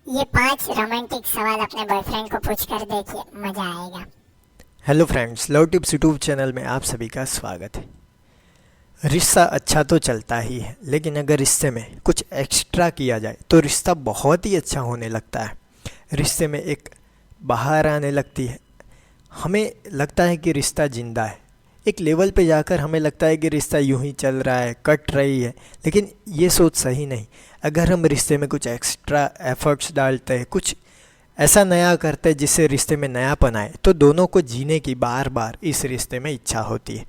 ये 5 रोमांटिक सवाल अपने बॉयफ्रेंड को पूछ कर देखिए, मजा आएगा। Hello friends, love tips YouTube channel में आप सभी का स्वागत है। रिश्ता अच्छा तो चलता ही है, लेकिन अगर रिश्ते में कुछ एक्स्ट्रा किया जाए तो रिश्ता बहुत ही अच्छा होने लगता है। रिश्ते में एक बाहर आने लगती है। हमें लगता है कि रिश्ता जिंदा है। एक लेवल पे जाकर हमें लगता है कि रिश्ता यूं ही चल रहा है, कट रही है, लेकिन ये सोच सही नहीं। अगर हम रिश्ते में कुछ एक्स्ट्रा एफर्ट्स डालते हैं, कुछ ऐसा नया करते हैं जिससे रिश्ते में नयापन आए, तो दोनों को जीने की बार बार इस रिश्ते में इच्छा होती है।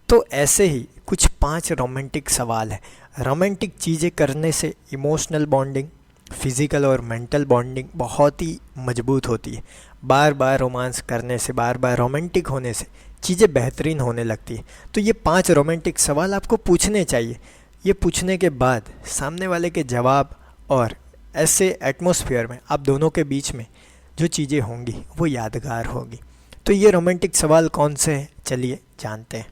तो ऐसे ही कुछ 5 रोमांटिक सवाल हैं। रोमांटिक चीज़ें करने से इमोशनल बॉन्डिंग, फिज़िकल और मेंटल बॉन्डिंग बहुत ही मजबूत होती है। बार बार रोमांस करने से, बार बार रोमांटिक होने से चीज़ें बेहतरीन होने लगती है। तो ये 5 रोमांटिक सवाल आपको पूछने चाहिए। ये पूछने के बाद सामने वाले के जवाब और ऐसे एटमॉस्फेयर में आप दोनों के बीच में जो चीज़ें होंगी वो यादगार होगी। तो ये रोमांटिक सवाल कौन से हैं, चलिए जानते हैं।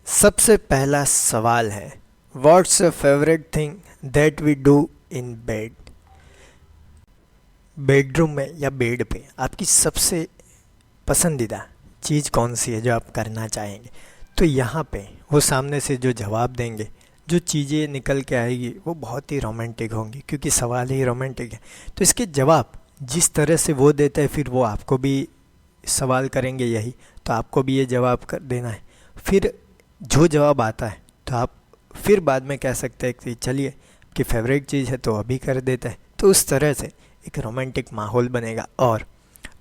सबसे पहला सवाल है, what's a favourite thing that we do in bed. Bedroom में या बेड पे आपकी सबसे पसंदीदा चीज़ कौन सी है जो आप करना चाहेंगे। तो यहाँ पे वो सामने से जो जवाब देंगे, जो चीज़ें निकल के आएगी वो बहुत ही रोमांटिक होंगी, क्योंकि सवाल ही रोमांटिक है। तो इसके जवाब जिस तरह से वो देते हैं, फिर वो आपको भी सवाल करेंगे यही, तो आपको भी ये जवाब कर देना है। फिर जो जवाब आता है तो आप फिर बाद में कह सकते हैं कि चलिए कि फेवरेट चीज़ है तो अभी कर देते हैं। तो उस तरह से एक रोमांटिक माहौल बनेगा और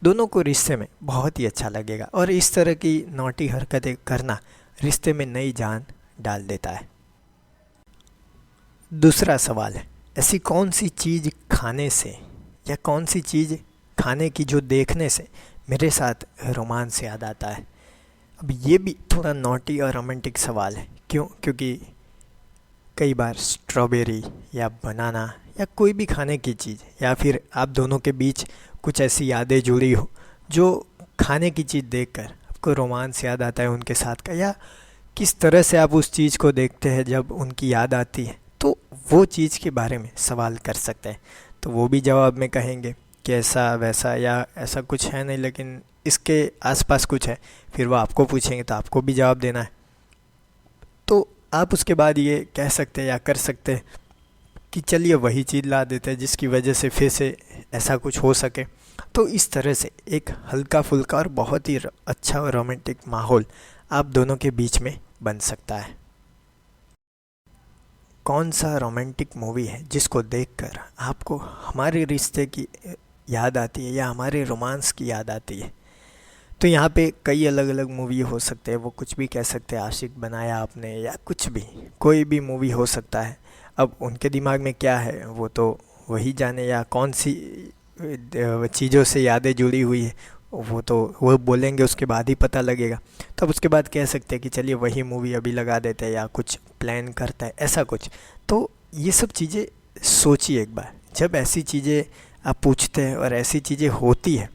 दोनों को रिश्ते में बहुत ही अच्छा लगेगा। और इस तरह की नॉटी हरकतें करना रिश्ते में नई जान डाल देता है। दूसरा सवाल है, ऐसी कौन सी चीज़ खाने से या कौन सी चीज़ खाने की जो देखने से मेरे साथ रोमांस याद आता है। अब ये भी थोड़ा नॉटी और रोमांटिक सवाल है। क्यों? क्योंकि कई बार स्ट्रॉबेरी या बनाना या कोई भी खाने की चीज़, या फिर आप दोनों के बीच कुछ ऐसी यादें जुड़ी हो जो खाने की चीज़ देखकर आपको रोमांस याद आता है उनके साथ का, या किस तरह से आप उस चीज़ को देखते हैं जब उनकी याद आती है, तो वो चीज़ के बारे में सवाल कर सकते हैं। तो वो भी जवाब में कहेंगे कि ऐसा वैसा या ऐसा कुछ है नहीं, लेकिन इसके आसपास कुछ है। फिर वो आपको पूछेंगे तो आपको भी जवाब देना है। तो आप उसके बाद ये कह सकते हैं या कर सकते हैं कि चलिए वही चीज़ ला देते हैं जिसकी वजह से फिर से ऐसा कुछ हो सके। तो इस तरह से एक हल्का फुल्का और बहुत ही अच्छा और रोमांटिक माहौल आप दोनों के बीच में बन सकता है। कौन सा रोमांटिक मूवी है जिसको देखकर आपको हमारे रिश्ते की याद आती है या हमारे रोमांस की याद आती है। तो यहाँ पे कई अलग अलग मूवी हो सकते हैं, वो कुछ भी कह सकते हैं, आशिक बनाया आपने या कुछ भी, कोई भी मूवी हो सकता है। अब उनके दिमाग में क्या है वो तो वही जाने, या कौन सी चीज़ों से यादें जुड़ी हुई है वो तो वो बोलेंगे, उसके बाद ही पता लगेगा। तो अब उसके बाद कह सकते हैं कि चलिए वही मूवी अभी लगा देते हैं या कुछ प्लान करता है ऐसा कुछ। तो ये सब चीज़ें सोचिए एक बार, जब ऐसी चीज़ें आप पूछते हैं और ऐसी चीज़ें होती है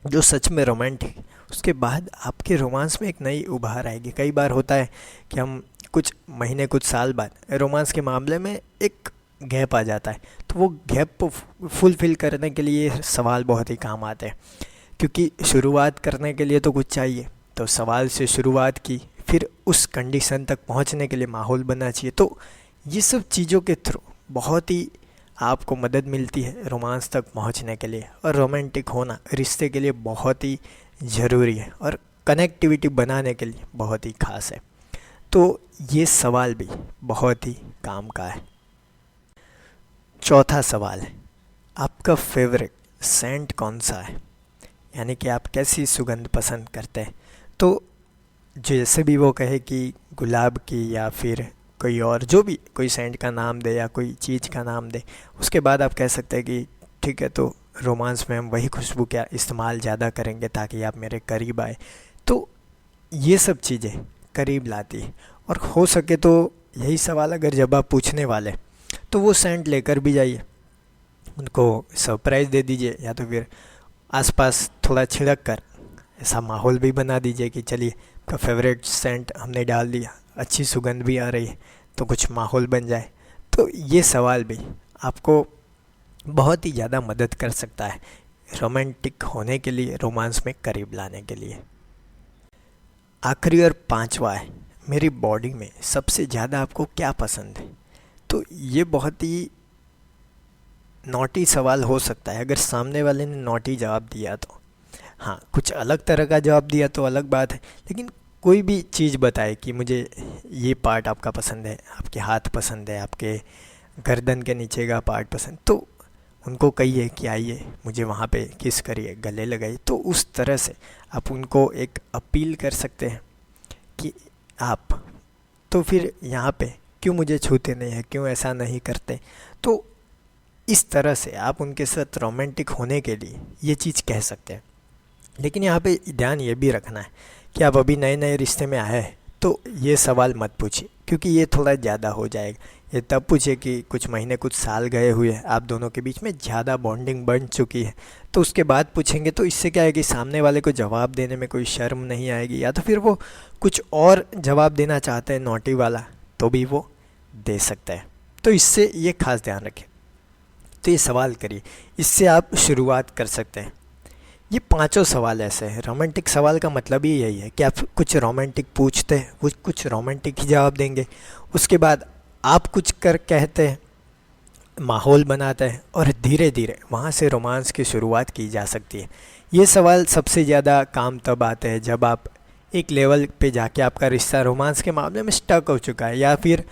जो सच में रोमांटिक, उसके बाद आपके रोमांस में एक नई उभार आएगी। कई बार होता है कि हम कुछ महीने कुछ साल बाद रोमांस के मामले में एक गैप आ जाता है, तो वो गैप को फुलफ़िल करने के लिए ये सवाल बहुत ही काम आते हैं। क्योंकि शुरुआत करने के लिए तो कुछ चाहिए, तो सवाल से शुरुआत की, फिर उस कंडीशन तक पहुंचने के लिए माहौल बनना चाहिए। तो ये सब चीज़ों के थ्रू बहुत ही आपको मदद मिलती है रोमांस तक पहुंचने के लिए। और रोमांटिक होना रिश्ते के लिए बहुत ही ज़रूरी है और कनेक्टिविटी बनाने के लिए बहुत ही ख़ास है। तो ये सवाल भी बहुत ही काम का है। चौथा सवाल है, आपका फेवरेट सेंट कौन सा है, यानी कि आप कैसी सुगंध पसंद करते हैं। तो जैसे भी वो कहे कि गुलाब की या फिर कोई और, जो भी कोई सेंट का नाम दे या कोई चीज़ का नाम दे, उसके बाद आप कह सकते हैं कि ठीक है, तो रोमांस में हम वही खुशबू क्या इस्तेमाल ज़्यादा करेंगे ताकि आप मेरे करीब आए। तो ये सब चीज़ें करीब लाती है। और हो सके तो यही सवाल अगर जब आप पूछने वाले तो वो सेंट लेकर भी जाइए, उनको सरप्राइज़ दे दीजिए, या तो फिर आसपास थोड़ा छिड़क कर ऐसा माहौल भी बना दीजिए कि चलिए आपका फेवरेट सेंट हमने डाल दिया, अच्छी सुगंध भी आ रही है, तो कुछ माहौल बन जाए। तो ये सवाल भी आपको बहुत ही ज़्यादा मदद कर सकता है रोमांटिक होने के लिए, रोमांस में करीब लाने के लिए। आखिरी और पांचवा है, मेरी बॉडी में सबसे ज़्यादा आपको क्या पसंद है। तो ये बहुत ही नॉटी सवाल हो सकता है अगर सामने वाले ने नॉटी जवाब दिया तो। हाँ, कुछ अलग तरह का जवाब दिया तो अलग बात है, लेकिन कोई भी चीज़ बताए कि मुझे ये पार्ट आपका पसंद है, आपके हाथ पसंद है, आपके गर्दन के नीचे का पार्ट पसंद, तो उनको कहिए कि आइए मुझे वहाँ पे किस करिए, गले लगाइए। तो उस तरह से आप उनको एक अपील कर सकते हैं कि आप तो फिर यहाँ पे क्यों मुझे छूते नहीं हैं, क्यों ऐसा नहीं करते। तो इस तरह से आप उनके साथ रोमांटिक होने के लिए ये चीज़ कह सकते हैं। लेकिन यहाँ पे ध्यान ये भी रखना है कि आप अभी नए नए रिश्ते में आए हैं तो ये सवाल मत पूछिए, क्योंकि ये थोड़ा ज़्यादा हो जाएगा। ये तब पूछिए कि कुछ महीने कुछ साल गए हुए हैं, आप दोनों के बीच में ज़्यादा बॉन्डिंग बन चुकी है, तो उसके बाद पूछेंगे। तो इससे क्या है कि सामने वाले को जवाब देने में कोई शर्म नहीं आएगी, या तो फिर वो कुछ और जवाब देना चाहते हैं नोटी वाला तो भी वो दे सकता है। तो इससे ये खास ध्यान रखें। तो ये सवाल करिए, इससे आप शुरुआत कर सकते हैं। ये पांचों सवाल ऐसे हैं। रोमांटिक सवाल का मतलब ही यही है कि आप कुछ रोमांटिक पूछते हैं, वो कुछ रोमांटिक ही जवाब देंगे। उसके बाद आप कुछ कर कहते हैं, माहौल बनाते हैं, और धीरे धीरे वहाँ से रोमांस की शुरुआत की जा सकती है। ये सवाल सबसे ज़्यादा काम तब आते हैं जब आप एक लेवल पे जाके आपका रिश्ता रोमांस के मामले में स्टक हो चुका है या फिर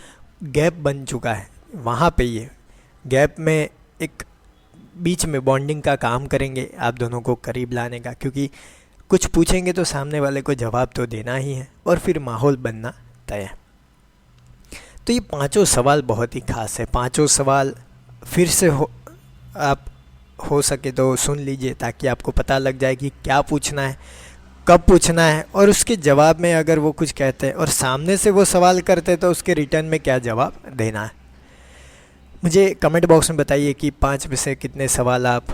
गैप बन चुका है। वहाँ पे ये गैप में एक बीच में बॉन्डिंग का काम करेंगे, आप दोनों को करीब लाने का, क्योंकि कुछ पूछेंगे तो सामने वाले को जवाब तो देना ही है और फिर माहौल बनना तय है। तो ये पांचों सवाल बहुत ही खास है। पांचों सवाल फिर से आप हो सके तो सुन लीजिए, ताकि आपको पता लग जाए कि क्या पूछना है, कब पूछना है, और उसके जवाब में अगर वो कुछ कहते हैं और सामने से वो सवाल करते हैं तो उसके रिटर्न में क्या जवाब देना है। मुझे कमेंट बॉक्स में बताइए कि 5 में से कितने सवाल आप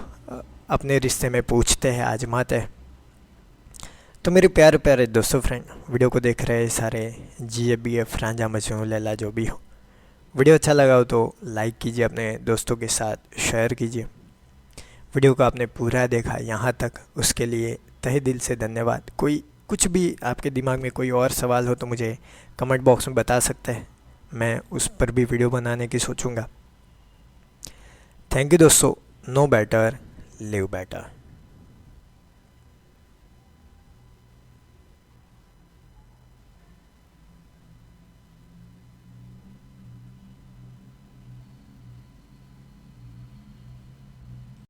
अपने रिश्ते में पूछते हैं, आजमाते हैं। तो मेरे प्यारे प्यारे दोस्तों, फ्रेंड, वीडियो को देख रहे सारे GFBF, रांझा मजनू, लैला, जो भी हो, वीडियो अच्छा लगा हो तो लाइक कीजिए, अपने दोस्तों के साथ शेयर कीजिए। वीडियो को आपने पूरा देखा यहाँ तक, उसके लिए तहे दिल से धन्यवाद। कोई कुछ भी आपके दिमाग में कोई और सवाल हो तो मुझे कमेंट बॉक्स में बता सकते हैं, मैं उस पर भी वीडियो बनाने की सोचूंगा। थैंक यू दोस्तों। Know better, live better.